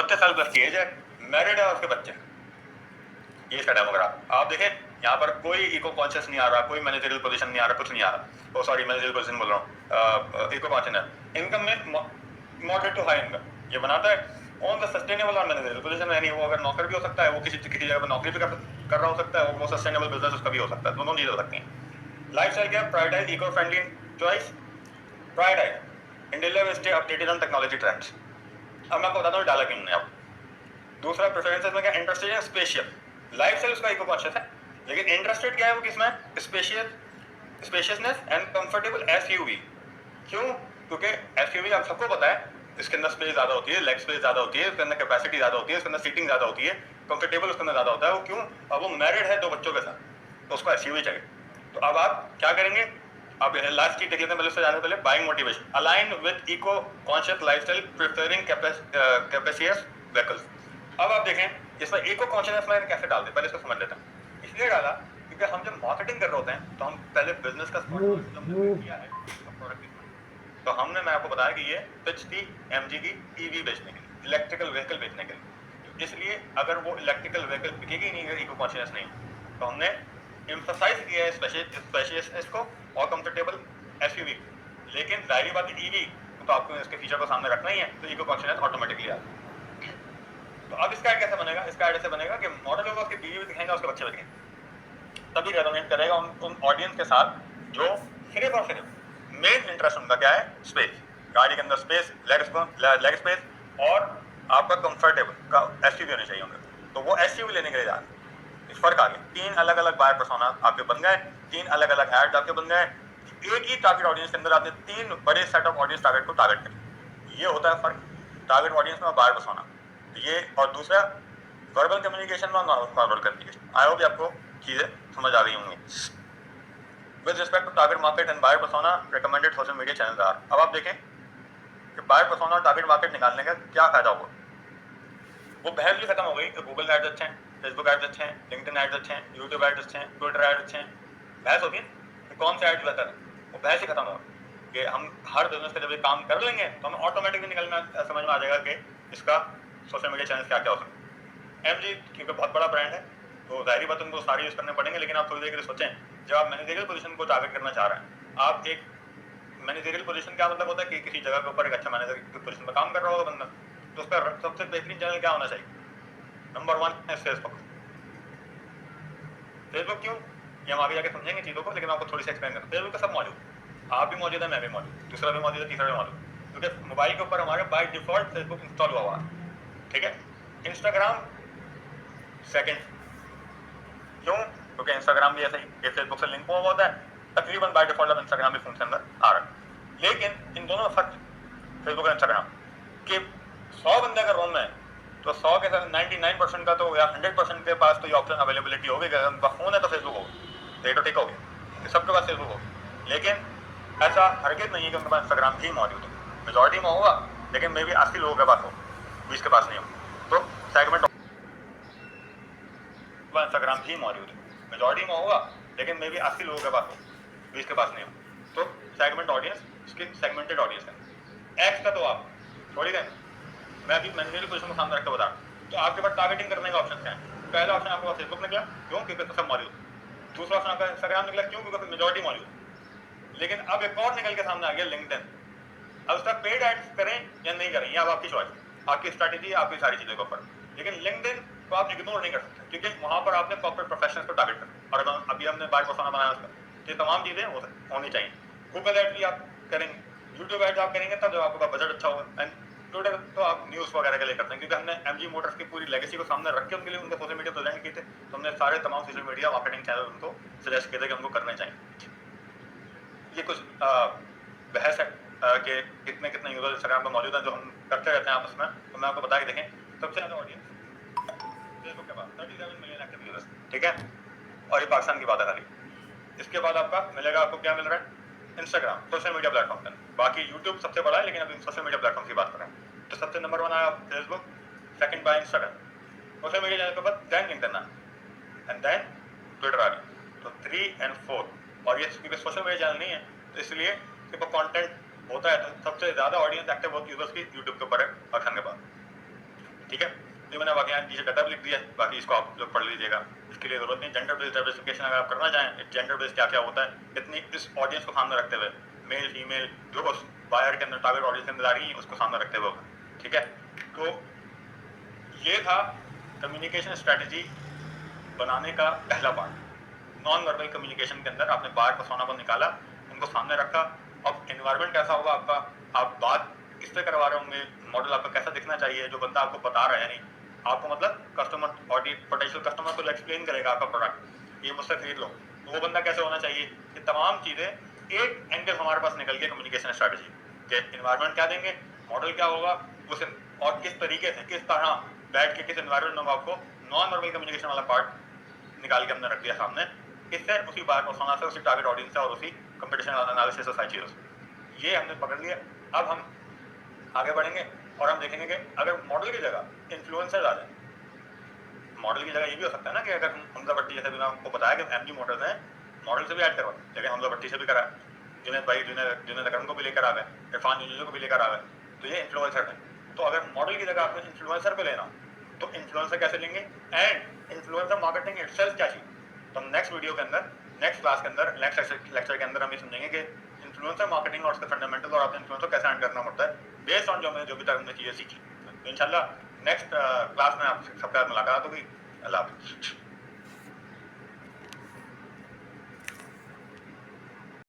29 साल प्लस की एज है, मैरिड है और उसके बच्चे। ये इसका डेमोग्राफ आप देखें, यहाँ पर कोई इको कॉन्शियस नहीं आ रहा, कोई मैनेजरियल पोजीशन नहीं आ रहा, कुछ नहीं आ रहा। सॉरी, मैनेजरियल पोजीशन बोल रहा हूँ, इको कॉन्शियस। इनकम में मॉडरेट टू हाई इनकम ये बनाता है ऑन द सस्टेनेबल और मैनेजरियल पोजीशन। यानी वो अगर नौकर भी हो सकता है, वो किसी जगह पर नौकरी भी कर रहा हो सकता है, वो सस्टेनेबल बिजनेस उसका भी हो सकता है, दोनों चीजें हो सकती हैं। लाइफ स्टाइल क्या, prioritize eco friendly choice, prioritize India stay updated on technology trends. अब मैं आपको बताता हूँ डाला क्यों नहीं। आप दूसरा प्रेफरेंसेस में क्या, इंटरेस्टेड है स्पेशियल लाइफ स्टाइल, उसका इको कॉन्शियस है, लेकिन इंटरेस्टेड क्या है वो किसमें, स्पेशियसनेस एंड कंफर्टेबल एसयूवी। क्यों? क्योंकि एसयूवी आप सबको पता है, इसके अंदर स्पेस ज्यादा होती है, लेग स्पेस ज्यादा होती है, इसके अंदर कैपेसिटी ज्यादा होती है, इसके अंदर सीटिंग ज्यादा होती है, कंफर्टेबल उसके अंदर ज्यादा होता है। वो क्यों? अब वो मैरिड है 2 बच्चों के साथ, तो उसको एसयूवी चाहिए। तो अब आप क्या करेंगे, अब लास्ट चीज देख लेते हैं पहले, उससे जाने पहले buying motivation align with eco conscious lifestyle preferring capacious vehicles. अब आप देखें इसमें इको कॉन्शियस में कैसे डाल दे, पहले इसको समझ लेते हैं। इसलिए डाला क्योंकि हम जब मार्केटिंग कर रहे होते हैं तो हम पहले बिजनेस का किया है प्रोडक्ट। तो हमने, मैं आपको बताया कि ये पिच थी एमजी की ईवी बेचने के लिए, इलेक्ट्रिकल व्हीकल बेचने के लिए। इसलिए अगर वो इलेक्ट्रिकल व्हीकल बिकेगी नहीं अगर इको कॉन्शियस नहीं, तो हमने एम्फसाइज किया है स्पेशियसनेस को और कंफर्टेबल एसयूवी। लेकिन जाहिर बात है ईवी तो आपको इसके फीचर को सामने रखना ही है, तो इको कॉन्शियस ऑटोमेटिकली आ। तो अब इसका कैसे बनेगा, इसका ऐसे बनेगा कि मॉडल होगा, उसके बीवी भी दिखाएंगे, उसके बच्चे भी दिखाएंगे, तभी रेजोनेट करेगा उन ऑडियंस के साथ जो सिर्फ और सिर्फ मेन इंटरेस्ट उनका क्या है, स्पेस, गाड़ी के अंदर स्पेस, लेग स्पेस और आपका कंफर्टेबल का एसयूवी होनी चाहिए उनके। तो वो एसयूवी लेने के लिए जा रहे हैं। इस फर्क आ गया, 3 अलग अलग बायर पर्सोना आपके बन गए, 3 अलग अलग एड्स आपके बन गए। एक ही टारगेट ऑडियंस के अंदर आपने 3 बड़े सेट ऑफ ऑडियंस टारगेट को टारगेट करें। ये होता है फर्क टारगेट ऑडियंस में बायर पर्सोना। ये और दूसरा वर्बल कम्युनिकेशन में non verbal communication. I hope आपको चीजें समझ आ गई होंगी। With respect to target market and buyer persona recommended social media channels are. अब आप देखें कि बायर पर्सोना और टारगेट मार्केट निकालने का क्या फायदा होगा। वो बहस भी खत्म हो गई कि गूगल एड्स अच्छे हैं, फेसबुक एड्स अच्छे हैं, लिंक्डइन एड्स अच्छे हैं, यूट्यूब एड्स अच्छे हैं, ट्विटर एड्स अच्छे हैं। बहस होती है कि कौन सा एड्स बेहतर है, वो बहस ही खत्म हो कि हम हर बिजनेस का जब ये काम कर लेंगे तो हमें ऑटोमेटिकली निकलना समझ में आ जाएगा कि इसका सोशल मीडिया चैनल क्या क्या हो सकता है। एमजी क्योंकि बहुत बड़ा ब्रांड है तो जाहिर बात उनको सारे यूज करने पड़ेंगे, लेकिन आप थोड़ी देर के लिए सोचें, जब आप मैनेजरियल पोजीशन को टारगेट करना चाह रहे हैं, आप एक मैनेजरियल पोजीशन क्या मतलब होता है कि किसी जगह के ऊपर एक अच्छा मैनेजर की पोजीशन पर काम कर रहा होगा बंदा, तो उसका सबसे बेहतरीन चैनल क्या होना चाहिए, नंबर 1 है फेसबुक। फेसबुक क्यों, ये हम आगे जाके समझेंगे चीज़ों को, लेकिन आपको थोड़ी सी एक्सप्लेन करना। फेसबुक का सब मौजूद, आप भी मौजूद है, मैं भी मौजूद, दूसरा भी मौजूद है, तीसरा भी मौजूद, क्योंकि मोबाइल के ऊपर हमारे बाय डिफॉल्ट फेसबुक इंस्टॉल हुआ हुआ है। ठीक है, इंस्टाग्राम सेकंड, क्यों? क्योंकि इंस्टाग्राम भी ऐसा ही ये फेसबुक से लिंक हुआ होता है, तकरीबन बाय डिफॉल्ट अब इंस्टाग्राम भी फोन के अंदर आ रहा है। लेकिन इन दोनों में फर्क फेसबुक और इंस्टाग्राम कि 100 बंदे अगर रूम में, तो 100 के साथ 99% का तो या 100% के पास तो ये ऑप्शन अवेलेबिलिटी होगी कि उनका फोन है तो फेसबुक होगा, तो ये तो ठीक होगी, सबके पास फेसबुक होगी। लेकिन ऐसा हरगिज़ नहीं है कि उनके पास इंस्टाग्राम ही मौजूद हो। मेजॉरिटी में होगा, लेकिन मे भी 80 लोगों के पास हो, 20 के पास नहीं हो, तो सेगमेंट इंस्टाग्राम ही मौजूद है। मेजॉरिटी में होगा, लेकिन मे भी 80 लोगों के पास हो, 20 के पास नहीं हो, तो सेगमेंट ऑडियंस, इसकी सेगमेंटेड ऑडियंस है। एक्स का तो आप थोड़ी दें, मैं अभी मैनेजरियल पोजीशन को सामने रखकर बता रहा हूँ। तो आपके पास टारगेटिंग करने का ऑप्शन क्या है? पहला ऑप्शन आपके पास फेसबुक निकला, क्यों? क्योंकि सब मौजूद। दूसरा ऑप्शन आपका इंस्टाग्राम निकला, क्यों? क्योंकि मेजॉरिटी मौजूद। लेकिन अब एक और निकल के सामने आ गया लिंक्डइन। अब उसका पेड एड्स करें या नहीं करें, ये अब आपकी चॉइस, आपकी स्ट्रैटेजी, आपकी सारी चीज़ों के ऊपर। लेकिन लिंक्डइन को आप इग्नोर नहीं कर सकते, क्योंकि वहाँ पर आपने कॉर्पोरेट प्रोफेशनल्स को टारगेट करना, और अभी हमने बाय पर्सोना बनाया उसका, ये तमाम चीज़ें होनी चाहिए। गूगल एड्स भी आप करेंगे, यूट्यूब एड्स आप करेंगे तब जब आपका बजट अच्छा होगा, एंड ट्विटर तो आप न्यूज़ वगैरह के लिए करते हैं, क्योंकि हमने एमजी मोटर्स की पूरी लेगेसी को सामने रख के उनके लिए उनके सोशल मीडिया प्रेजेंट किए थे, तो हमने सारे तमाम सोशल मीडिया मार्केटिंग चैनल उनको सजेस्ट किए थे कि उनको करने चाहिए। ये कुछ बहस है कि कितने कितने यूजर इंस्टाग्राम पर मौजूद हैं जो हम करते रहते हैं आपस में। तो मैं आपको बता के देखें, सबसे ज़्यादा ऑडियंस फेसबुक के पास 37 मिलियन एक्टिव यूजर्स, ठीक है, और ये पाकिस्तान की बात है खाली। इसके बाद आपका मिलेगा, आपको क्या मिल रहा है, इंस्टाग्राम सोशल मीडिया प्लेटफॉर्म पर। बाकी यूट्यूब सबसे बड़ा है, लेकिन अभी सोशल मीडिया प्लेटफॉर्म की बात कर रहे हैं। तो सबसे नंबर 1 आया Facebook, second by Instagram, social media channel के बाद then LinkedIn and then Twitter आ गई, तो 3 और 4। और ये क्योंकि सोशल मीडिया चैनल नहीं है, तो इसलिए सिर्फ कंटेंट होता है, तो सबसे ज़्यादा ऑडियंस एक्टिव होती यूजर्स की यूट्यूब के ऊपर है पाकिस्तान के बाद। ठीक है, जो मैंने बाकी यहाँ नीचे डाटा भी लिख दिया है, बाकी इसको आप लोग पढ़ लीजिएगा, इसके लिए जरूरत नहीं। जेंडर बेस्ड डाइवर्सिफिकेशन अगर आप करना चाहें, जेंडर बेस्ड क्या क्या होता है, इतनी इस ऑडियंस को सामने रखते हुए, मेल फीमेल जो उस बायर के अंदर टारगेट ऑडियंस के अंदर आ रही है उसको सामने रखते हुए, ठीक है। तो ये था कम्युनिकेशन स्ट्रेटजी बनाने का पहला पार्ट। नॉन वर्बल कम्युनिकेशन के अंदर आपने बायर पर्सोना को निकाला, उनको सामने रखा। अब एनवायरनमेंट कैसा होगा आपका, आप बात किससे करवा रहे होंगे, मॉडल आपका कैसा दिखना चाहिए, जो बंदा आपको बता रहा है, यानी आपको मतलब कस्टमर ऑडियंस पोटेंशियल कस्टमर को एक्सप्लेन करेगा आपका प्रोडक्ट, ये मुझसे खरीद लो, तो वो बंदा कैसे होना चाहिए, ये तमाम चीजें एक एंगल हमारे पास निकल के कम्युनिकेशन स्ट्रेटजी के एनवायरनमेंट क्या देंगे, मॉडल क्या होगा, उस और किस तरीके से किस तरह बैठ के किस एनवायरनमेंट में आपको नॉन वर्बल कम्युनिकेशन वाला पार्ट निकाल के हमने रख दिया सामने। इससे उसी बार पर्सोना से, उसी टारगेट ऑडियंस से और उसी कंपटीशन एनालिसिस और सारी चीजों से ये हमने पकड़ लिया। अब हम आगे बढ़ेंगे और हम देखेंगे कि अगर मॉडल की जगह इन्फ्लुएंसर आ जाए, मॉडल की जगह ये भी हो सकता है ना कि अगर हमजा भट्टी, जैसे मैंने आपको बताया कि एमजी मोटर्स है, मॉडल से भी ऐड करवाए, लेकिन हमजा भट्टी से भी करा, जुनैद भाई जुनैद अकरम को भी लेकर आ गए, इरफान यूनियो को भी लेकर आ गए, तो ये इन्फ्लुएंसर है। तो अगर मॉडल की जगह आपको इन्फ्लुएंसर पे लेना, तो इन्फ्लुएंसर कैसे लेंगे एंड इन्फ्लुएंसर मार्केटिंग इटसेल्फ क्या चाहिए, तो नेक्स्ट वीडियो के अंदर, नेक्स्ट क्लास के अंदर, नेक्स्ट लेक्चर के अंदर हम ये समझेंगे कि इन्फ्लुएंसर मार्केटिंग और उसके फंडामेंटल और आपने इन्फ्लुएंसर कैसे एंड करना पड़ता है बेस्ड ऑन जो भी तक हमने चीजें सीखी। तो इंशाल्लाह नेक्स्ट क्लास में आपसे सबका मुलाकात होगी। अल्लाह हाफिज़।